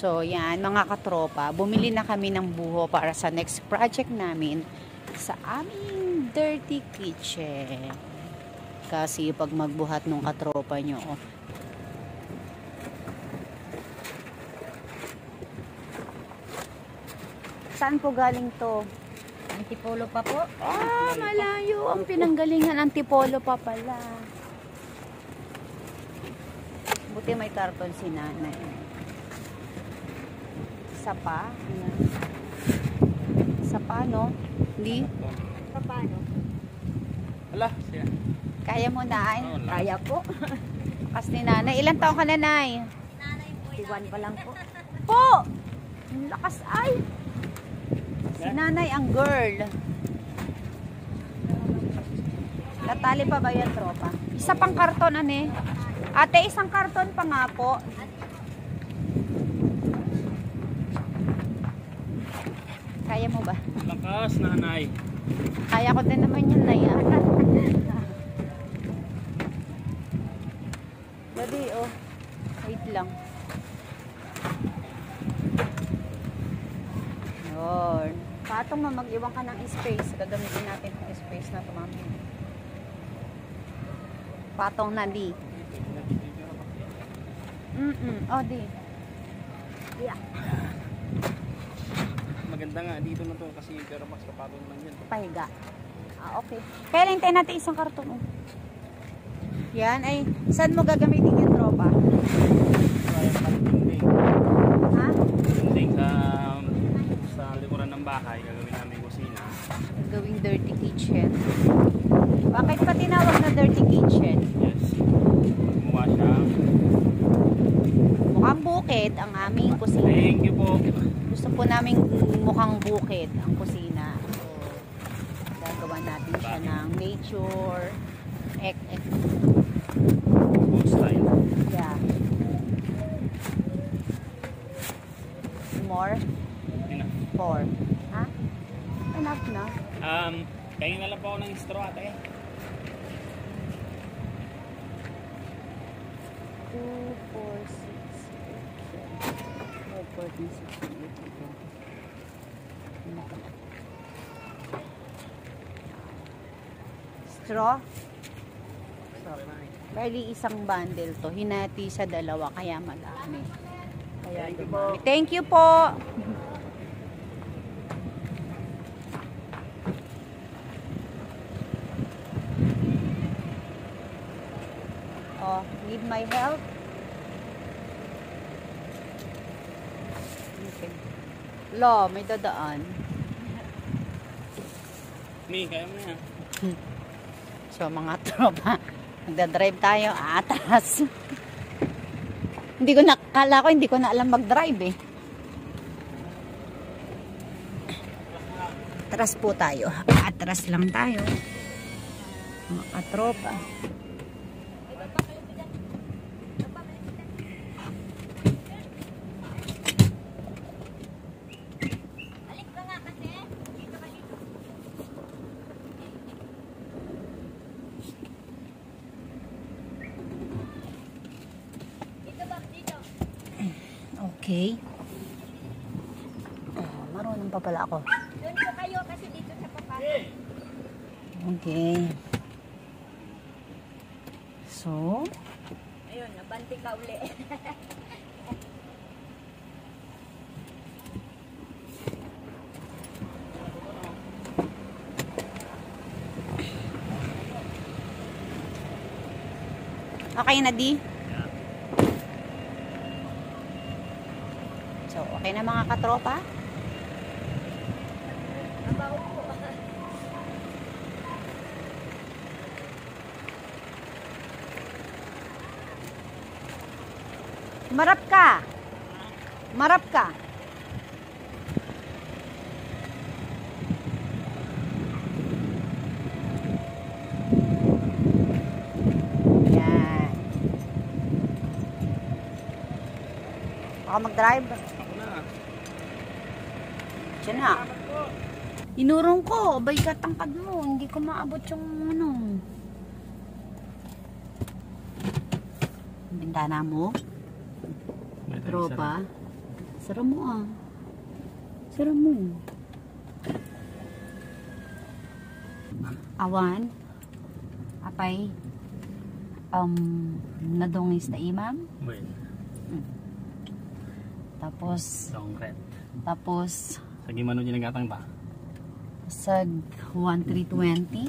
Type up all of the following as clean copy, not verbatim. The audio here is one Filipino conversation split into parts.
So, yan, mga katropa, bumili na kami ng buho para sa next project namin sa aming dirty kitchen. Kasi pag magbuhat nung katropa nyo, saan po galing to? Antipolo pa po. Ah, malayo. Ang pinanggalingan, Antipolo pa pala. Buti may karton si nanay. Isa pa? Isa pa, no? Hindi? Paano? Hala, siya. Kaya mo na, ay? Kaya po. Kas ni nanay. Ilan taong ka na, nay? Iwan pa lang po. Po! Ang lakas ay! Si nanay ang girl. Natali pa ba yan, tropa? Isa pang karton, ane? Ate, isang karton pa nga po. Kaya mo ba? Lakas, nanay. Kaya ko din naman yun na yan. Daddy, oh. Wait lang. Yun. Patong mag-iwan ka ng space. Gagamitin natin yung space na tumami. Patong na, di. Oh, di. Yeah. Maganda nga, dito na to kasi pero mas kapatong lang yan. Pahiga. Ah, okay. Kaya hintayin natin isang karton. Oh. Yan ay, saan mo gagamitin yung tropa? Ha? Dinding sa likuran ng bahay, gagawin namin kusina. Gawing dirty kitchen. Bakit pa tinawag na dirty kitchen? Yes. Gumawa siya. Mukhang bukid ang aming kusina. Thank you po. Gusto po namin mukhang bukid ang kusina. So, gagawa natin siya ng nature. Old style. Yeah. More? Enough. 4. Ha? Enough na. Kaya na lang po ako ng straw, ate. 2, 4, 6, 7, 8, 9. Straw? Bali isang bundle to. Hinati sa dalawa kaya malami. Kaya dumami. Thank you po. Oh, need my help? Okay. Lo, may dadaan. Mi, kaya mo yan. So mga tropa, nagda-drive tayo atras. Hindi ko na alam mag-drive eh. Atras po tayo. Atras lang tayo. Mga tropa. Okay. Oh, marunong pa pala ako. Doon po kayo kasi dito sa papa. Okay. So, Ayun, nabanti ka uli. okay na di? So, okay na mga katropa? Nabaho po. Marap ka. Marap ka. Yan. Ako mag-drive. Ako na. Diyan na. Inurong ko. Abay ka tangkad mo. Hindi ko maabot yung ano. Bintana mo. Tropa. Sara mo ah. Sara mo. Awan. Apay. Nadongis na imam. Well, Tapos, long red. tapos, Sa gimano ginagatang pa? sag 1,320.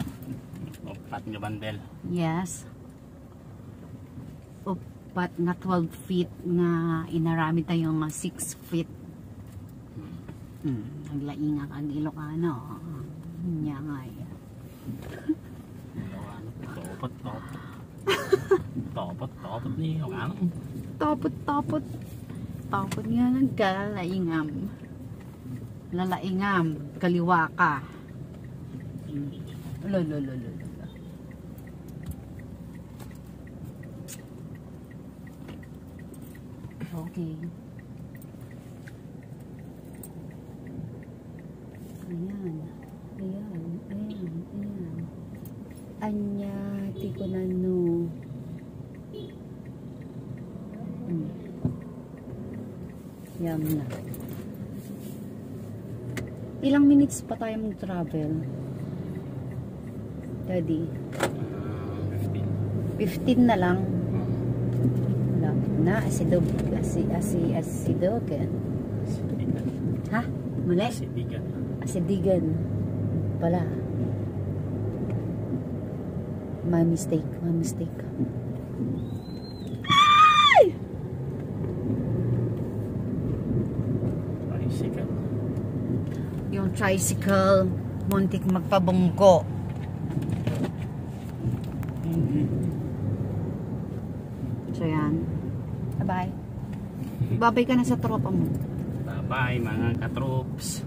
Upat nga bandel. Yes. Upat nga 12 feet nga inarami tayo nga 6 feet. Naglainga kang Ilocano. Nya nga yan. Topot. Topot ni Ilocano. Tapot. Tapot nga nagkalaingam. Lalaingam. Kaliwa ka. Lolo. Okay. Ayan. Anya, tiko na no. Yam na. Ilang minutes pa tayo mag-travel? Daddy? 15 na lang. Lapit na. Asidog. Asidogan. Ha? Mali? Asidigan. Pala. My mistake. Tricycle. Yung tricycle, muntik magpabungko. So yan. Bye-bye. Babay ka na sa tropa mo. Bye-bye mga katroops.